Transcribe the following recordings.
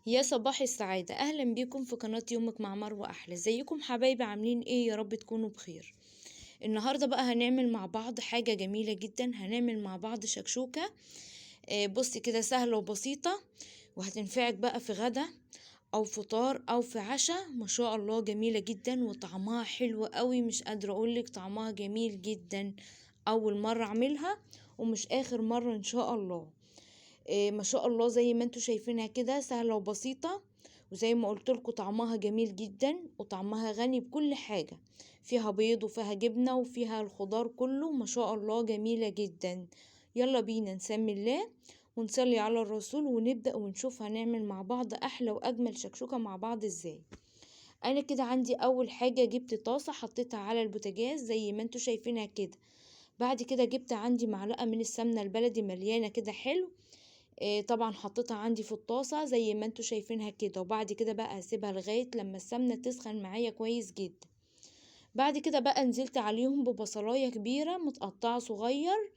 يا صباح السعادة، أهلا بيكم في قناة يومك مع مروة أحلى. ازيكم حبايبي؟ عاملين ايه؟ يا رب تكونوا بخير. النهاردة بقى هنعمل مع بعض حاجة جميلة جدا، هنعمل مع بعض شكشوكة. بصي كده سهلة وبسيطة، وهتنفعك بقى في غدا أو فطار أو في عشاء. ما شاء الله جميلة جدا وطعمها حلو قوي، مش قادرة أقولك طعمها جميل جدا. أول مرة أعملها ومش آخر مرة إن شاء الله. ما شاء الله زي ما انتوا شايفينها كده سهلة وبسيطة، وزي ما قلت لكم طعمها جميل جدا وطعمها غني بكل حاجة. فيها بيض وفيها جبنة وفيها الخضار كله، ما شاء الله جميلة جدا. يلا بينا نسمي الله ونصلي على الرسول ونبدأ ونشوف هنعمل مع بعض أحلى وأجمل شكشوكة مع بعض ازاي. أنا كده عندي أول حاجة جبت طاسة حطيتها على البوتاجاز زي ما انتوا شايفينها كده. بعد كده جبت عندي معلقة من السمنة البلدي مليانة كده حلو. طبعا حطيتها عندي في الطاسة زي ما انتوا شايفينها كده، وبعد كده بقى هسيبها لغاية لما السمنة تسخن معايا كويس جدا. بعد كده بقى نزلت عليهم ببصلاية كبيرة متقطعة صغير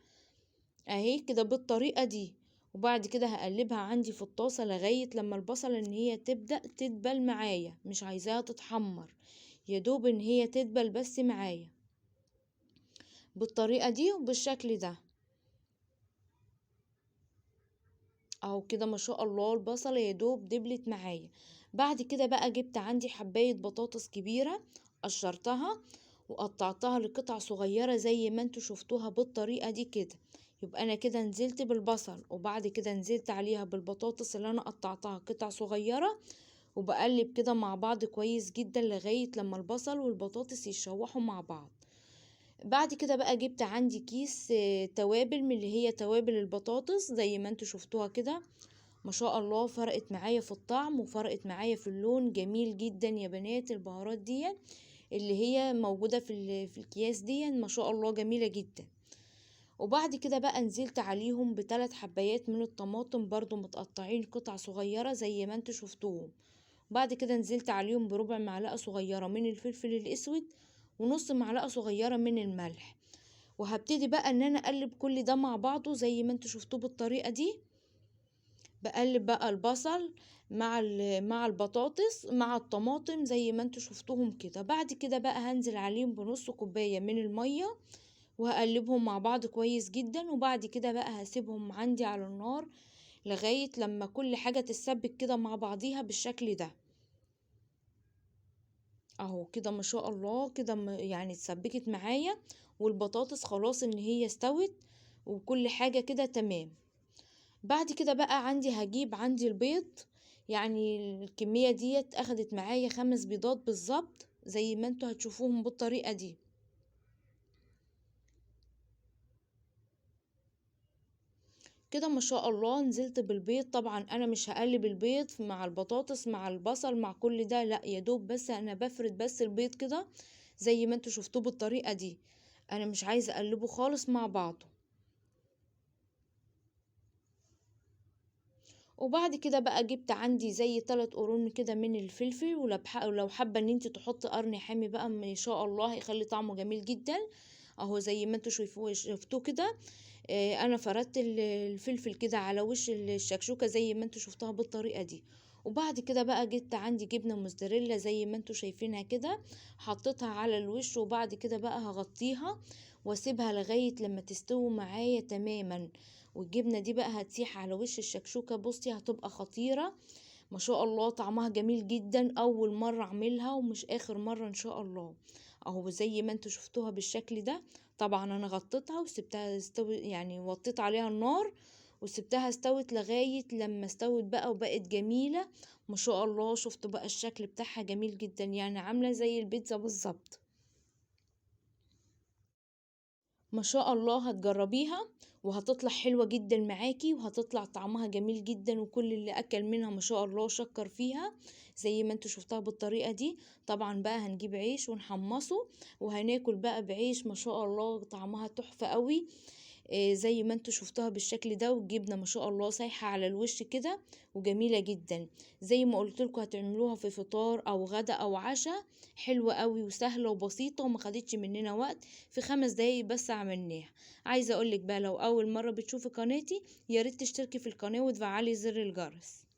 اهي كده بالطريقة دي. وبعد كده هقلبها عندي في الطاسة لغاية لما البصلة ان هي تبدأ تدبل معايا، مش عايزاها تتحمر، يا دوب ان هي تدبل بس معايا بالطريقة دي وبالشكل ده اهو كده. ما شاء الله البصلة يا دوب دبلت معايا. بعد كده بقى جبت عندي حباية بطاطس كبيرة، قشرتها وقطعتها لقطع صغيرة زي ما انتوا شفتوها بالطريقة دي كده. يبقى انا كده نزلت بالبصل وبعد كده نزلت عليها بالبطاطس اللي انا قطعتها قطع صغيرة، وبقلب كده مع بعض كويس جدا لغاية لما البصل والبطاطس يتشوحوا مع بعض. بعد كده بقى جبت عندي كيس توابل من اللي هي توابل البطاطس زي ما انتوا شفتوها كده. ما شاء الله فرقت معايا في الطعم وفرقت معايا في اللون، جميل جدا يا بنات. البهارات دي اللي هي موجودة في الأكياس دي ما شاء الله جميلة جدا. وبعد كده بقى نزلت عليهم بثلاث حبايات من الطماطم برضو متقطعين قطع صغيرة زي ما انتوا شفتوهم. بعد كده نزلت عليهم بربع معلقة صغيرة من الفلفل الأسود ونص معلقة صغيرة من الملح. وهبتدي بقى ان انا اقلب كل ده مع بعضه زي ما انتوا شفتوه بالطريقة دي. بقلب بقى البصل مع البطاطس مع الطماطم زي ما انتوا شفتوهم كده. بعد كده بقى هنزل عليهم بنص كوباية من المية وهقلبهم مع بعض كويس جدا. وبعد كده بقى هسيبهم عندي على النار لغاية لما كل حاجة تتسبك كده مع بعضيها بالشكل ده اهو كده. ما شاء الله كده يعني اتسبكت معايا والبطاطس خلاص ان هي استوت وكل حاجة كده تمام. بعد كده بقى هجيب عندي البيض، يعني الكمية ديت اخدت معايا 5 بيضات بالظبط زي ما انتوا هتشوفوهم بالطريقة دي كده. ما شاء الله نزلت بالبيض. طبعا انا مش هقلب البيض مع البطاطس مع البصل مع كل ده، لا يا دوب بس انا بفرد بس البيض كده زي ما انتوا شفتوه بالطريقة دي. انا مش عايزة اقلبه خالص مع بعضه. وبعد كده بقى جبت عندي زي 3 قرون كده من الفلفل، ولو حابة ان انت تحطي قرن حامي بقى ما شاء الله هيخلي طعمه جميل جدا اهو زي ما انتوا شفتوه كده. انا فردت الفلفل كده على وش الشكشوكة زي ما انتوا شفتوها بالطريقة دي. وبعد كده بقى جبت عندي جبنة موزاريلا زي ما انتوا شايفينها كده، حطيتها على الوش. وبعد كده بقى هغطيها واسيبها لغاية لما تستوي معايا تماما. والجبنة دي بقى هتسيح على وش الشكشوكة، بصي هتبقى خطيرة. ما شاء الله طعمها جميل جدا، اول مرة اعملها ومش اخر مرة ان شاء الله اهو زي ما انتوا شفتوها بالشكل ده. طبعا انا غطيتها وسبتها استوي، يعني وطيت عليها النار وسبتها استوت لغاية لما استوت بقى وبقت جميلة. ما شاء الله شفتوا بقى الشكل بتاعها جميل جدا، يعني عاملة زي البيتزا بالظبط. ما شاء الله هتجربيها وهتطلع حلوة جدا معاكي وهتطلع طعمها جميل جدا، وكل اللي اكل منها ما شاء الله شكر فيها زي ما انتوا شفتها بالطريقة دي. طبعا بقى هنجيب عيش ونحمصه وهناكل بقى بعيش ما شاء الله طعمها تحفة قوي. زي ما انتوا شفتوها بالشكل ده، والجبنة ما شاء الله سايحة على الوش كده وجميلة جدا. زي ما قلت لكم هتعملوها في فطار او غدا او عشاء، حلوة قوي وسهلة وبسيطة وما خدتش مننا وقت، في 5 دقايق بس عملناها. عايزة اقولك بقى لو اول مرة بتشوفي قناتي ياريت تشتركي في القناة وتفعلي زر الجرس.